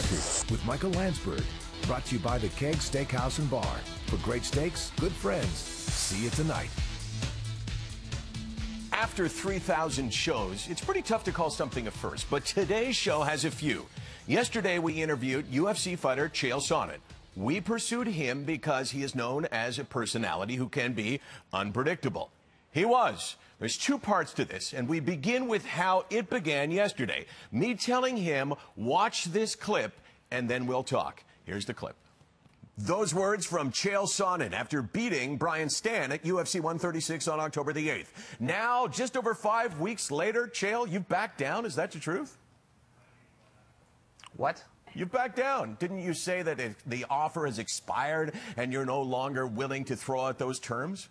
Record with Michael Landsberg. Brought to you by the Keg Steakhouse and Bar. For great steaks, good friends. See you tonight. After 3,000 shows, it's pretty tough to call something a first, but today's show has a few. Yesterday, we interviewed UFC fighter Chael Sonnen. We pursued him because he is known as a personality who can be unpredictable. He was. There's two parts to this, and we begin with how it began yesterday. Me telling him, watch this clip, and then we'll talk. Here's the clip. Those words from Chael Sonnen after beating Brian Stann at UFC 136 on October the 8th. Now, just over 5 weeks later, Chael, you've backed down. Is that the truth? What? You've backed down. Didn't you say that the offer has expired and you're no longer willing to throw out those terms?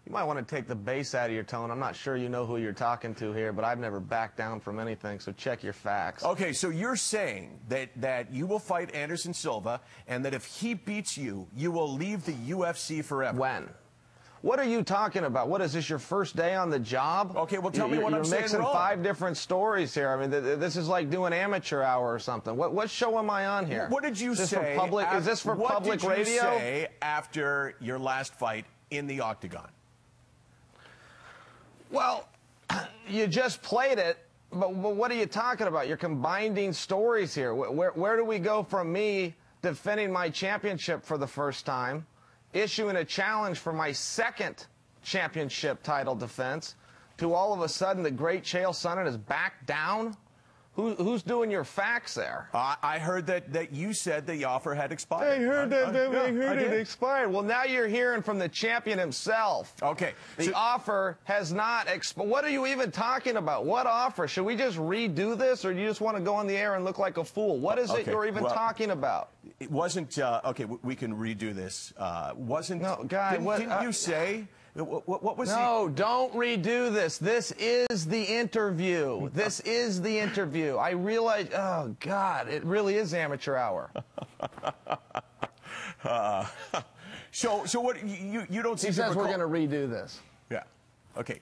You might want to take the bass out of your tone. I'm not sure you know who you're talking to here, but I've never backed down from anything, so check your facts. Okay, so you're saying that you will fight Anderson Silva and that if he beats you, you will leave the UFC forever. When? What are you talking about? What is this, your first day on the job? Okay, well, tell me what I'm saying wrong. You're mixing 5 different stories here. I mean, this is like doing amateur hour or something. What show am I on here? What did you say? Is this for public radio? What did you say after your last fight in the octagon? Well, you just played it, but what are you talking about? You're combining stories here. Where do we go from me defending my championship for the first time, issuing a challenge for my second championship title defense, to all of a sudden the great Chael Sonnen is back down? Who's doing your facts there? I heard that you said the offer had expired. I heard it expired. Well, now you're hearing from the champion himself. Okay. The offer has not expired. What are you even talking about? What offer? Should we just redo this, or do you just want to go on the air and look like a fool? What is it you're even talking about? It wasn't, okay, we can redo this. Wasn't, no, guy, didn't you say? What was No, don't redo this. This is the interview. This is the interview. I realize, oh, God, it really is amateur hour. So what, you don't seem He says we're going to redo this. Yeah, okay.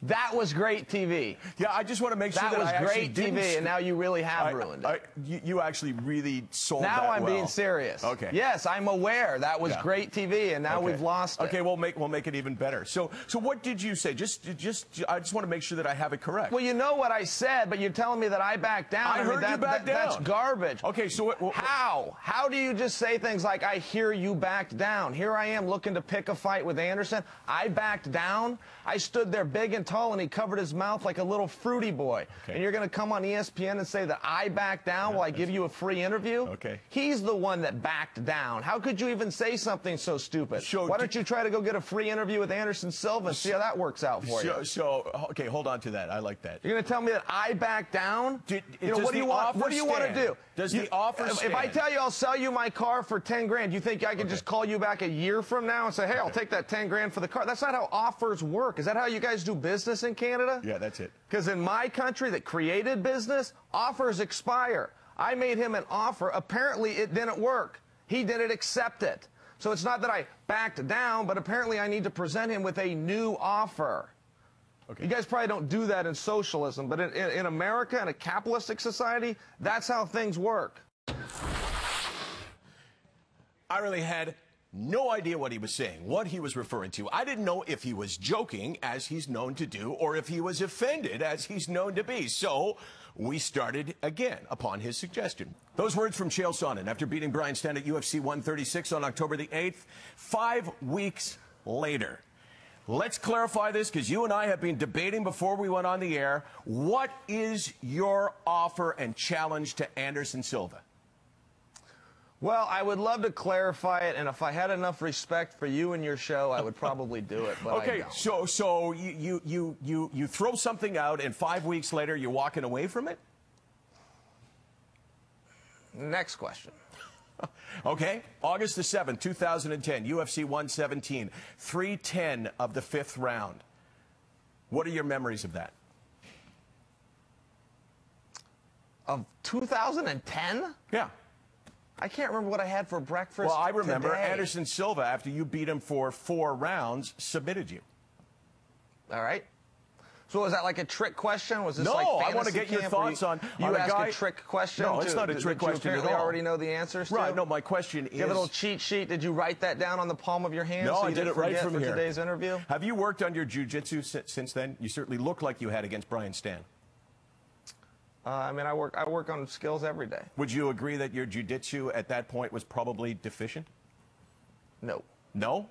That was great TV. Yeah, I just want to make sure that was great TV, and now you really have ruined it. You actually really sold that well. Now I'm being well. Serious. Okay. Yes, I'm aware that was great TV, and now we've lost it. Okay, we'll make it even better. So what did you say? I just want to make sure that I have it correct. Well, you know what I said, but you're telling me that I backed down. I heard you backed down. That's garbage. Okay, so how? How do you just say things like, I hear you backed down? Here I am looking to pick a fight with Anderson. I backed down. I stood there big and tall, and he covered his mouth like a little fruity boy. Okay. And you're going to come on ESPN and say that I backed down while I give you a free interview? Okay. He's the one that backed down. How could you even say something so stupid? Why don't you try to go get a free interview with Anderson Silva and see how that works out for you? Okay, hold on to that. I like that. You're going to tell me that I backed down? What do you want to do? Does the offer stand? If I tell you I'll sell you my car for 10 grand, you think I can just call you back a year from now and say, hey, I'll take that 10 grand for the car? That's not how offers work. Is that how you guys do business in Canada? Yeah, that's it. Because in my country that created business, offers expire. I made him an offer. Apparently, it didn't work. He didn't accept it. So it's not that I backed down, but apparently I need to present him with a new offer. Okay. You guys probably don't do that in socialism, but in America, in a capitalistic society, that's how things work. I really had no idea what he was saying, what he was referring to. I didn't know if he was joking, as he's known to do, or if he was offended, as he's known to be. So we started again upon his suggestion. Those words from Chael Sonnen after beating Brian Stann at UFC 136 on October the 8th, 5 weeks later. Let's clarify this, because you and I have been debating before we went on the air. What is your offer and challenge to Anderson Silva? Well, I would love to clarify it, and if I had enough respect for you and your show, I would probably do it, but okay, I don't. So you throw something out, and 5 weeks later you're walking away from it? Next question. Okay, August the 7th, 2010, UFC 117, 3:10 of the 5th round. What are your memories of that? Of 2010? Yeah. I can't remember what I had for breakfast. Well, I remember today. Anderson Silva, after you beat him for 4 rounds, submitted you. All right. So was that like a trick question? Was this No, like fantasy I want to get your thoughts on you a ask guy. a trick question? No, it's not a trick question at all. You apparently already know the answers to? Right. No, my question is. You have a little cheat sheet. Did you write that down on the palm of your hand? No, so I you did didn't it right forget from for here. Today's interview. Have you worked on your jiu-jitsu since then? You certainly look like you had against Brian Stan. I mean, I work on skills every day. Would you agree that your jiu-jitsu at that point was probably deficient? No. No?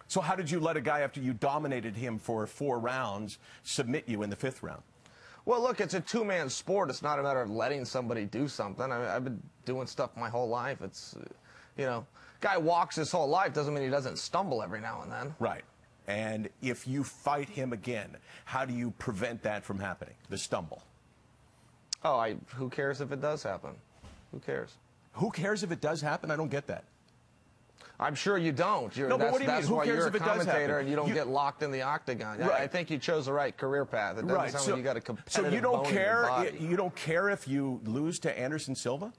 So how did you let a guy, after you dominated him for 4 rounds, submit you in the 5th round? Well, look, it's a two-man sport. It's not a matter of letting somebody do something. I mean, I've been doing stuff my whole life. It's, you know, guy walks his whole life doesn't mean he doesn't stumble every now and then. Right. And if you fight him again, how do you prevent that from happening, the stumble? Oh, who cares if it does happen? Who cares? Who cares if it does happen? I don't get that. I'm sure you don't. No, but what do you mean? Who why cares you're if a it does commentator happen? and you don't get locked in the octagon. Right. I think you chose the right career path. It doesn't sound like you got a competitive So you don't bone in your care? body. You don't care if you lose to Anderson Silva?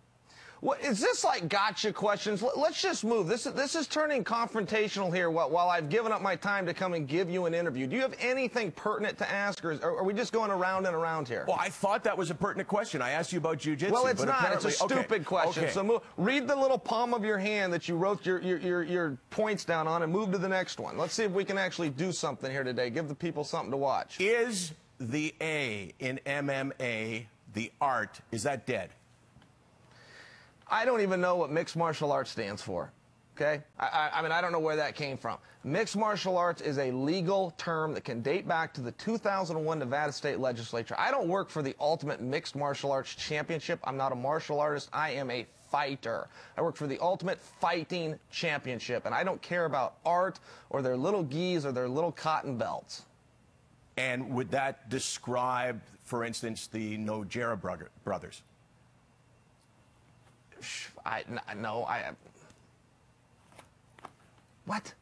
Well, is this like gotcha questions? Let's just move. This is turning confrontational here while I've given up my time to come and give you an interview. Do you have anything pertinent to ask, or are we just going around and around here? Well, I thought that was a pertinent question. I asked you about jiu-jitsu. Well, it's but not. It's a apparently- stupid question. Okay. So read the little palm of your hand that you wrote your points down on and move to the next one. Let's see if we can actually do something here today. Give the people something to watch. Is the A in MMA, the art, is that dead? I don't even know what mixed martial arts stands for, okay? I mean, I don't know where that came from. Mixed martial arts is a legal term that can date back to the 2001 Nevada State Legislature. I don't work for the Ultimate Mixed Martial Arts Championship. I'm not a martial artist. I am a fighter. I work for the Ultimate Fighting Championship, and I don't care about art or their little gis or their little cotton belts. And would that describe, for instance, the Nojera brothers? What?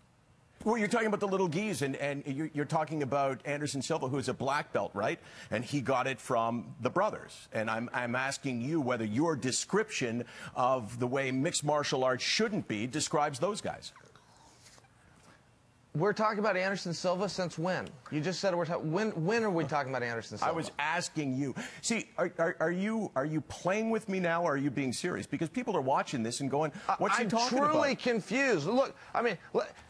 Well, you're talking about the little gis, and you're talking about Anderson Silva, who's a black belt, right? And he got it from the brothers. And I'm asking you whether your description of the way mixed martial arts shouldn't be describes those guys. We're talking about Anderson Silva since when? You just said we're talking. When are we talking about Anderson Silva? I was asking you. See, are you playing with me now, or are you being serious? Because people are watching this and going, "What's he talking about?" I'm truly confused. Look, I mean,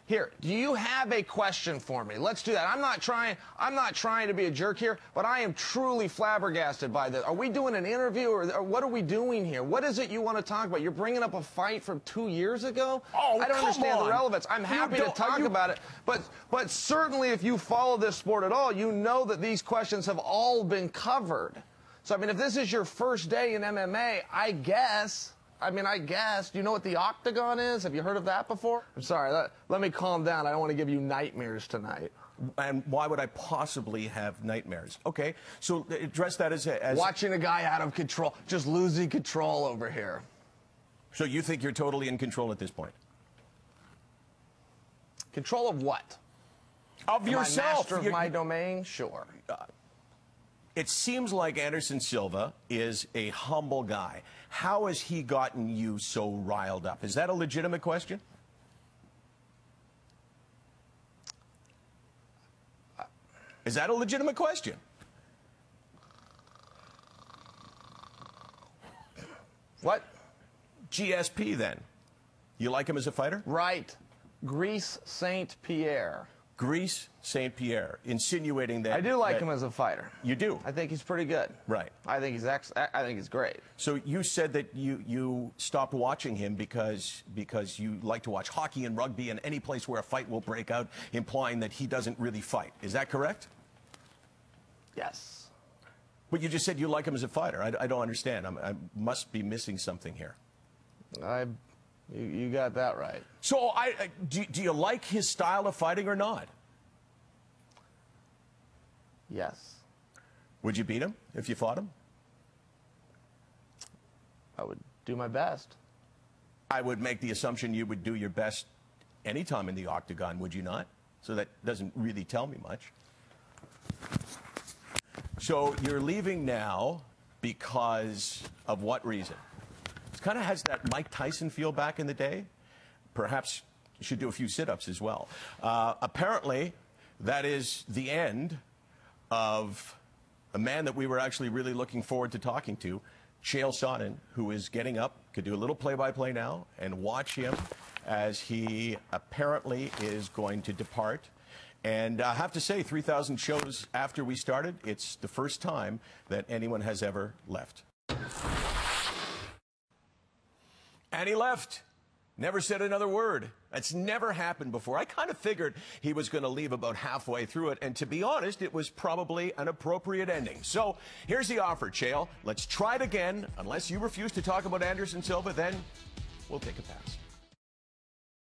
here. Do you have a question for me? Let's do that. I'm not trying to be a jerk here, but I am truly flabbergasted by this. Are we doing an interview, or what are we doing here? What is it you want to talk about? You're bringing up a fight from 2 years ago? Oh, I don't come understand on. the relevance. I'm happy to talk about it, but certainly if you follow this sport at all, you know that these questions have all been covered. So, I mean, if this is your first day in MMA, I guess, do you know what the octagon is? Have you heard of that before? I'm sorry, let me calm down. I don't want to give you nightmares tonight. And why would I possibly have nightmares? Okay, so address that as watching a guy out of control, just losing control over here. So you think you're totally in control at this point? Control of what? Of yourself. Am I master of my domain? Sure. It seems like Anderson Silva is a humble guy. How has he gotten you so riled up? Is that a legitimate question? Is that a legitimate question? What? GSP, then. You like him as a fighter? Right. Greece St. Pierre. Greece St. Pierre, insinuating that... I do like him as a fighter. You do? I think he's pretty good. Right. I think he's great. So you said that you stopped watching him because you like to watch hockey and rugby and any place where a fight will break out, implying that he doesn't really fight. Is that correct? Yes. But you just said you like him as a fighter. I don't understand. I must be missing something here. You got that right. So do you like his style of fighting or not? Yes. Would you beat him if you fought him? I would do my best. I would make the assumption you would do your best anytime in the octagon, would you not? So that doesn't really tell me much. So you're leaving now because of what reason? It kind of has that Mike Tyson feel back in the day. Perhaps you should do a few sit-ups as well. Apparently, that is the end of a man that we were actually really looking forward to talking to, Chael Sonnen, who is getting up, could do a little play-by-play now, and watch him as he apparently is going to depart. And I have to say, 3,000 shows after we started, it's the first time that anyone has ever left. And he left. Never said another word. That's never happened before. I kind of figured he was going to leave about halfway through it, and to be honest, it was probably an appropriate ending. So here's the offer, Chael. Let's try it again. Unless you refuse to talk about Anderson Silva, then we'll take a pass.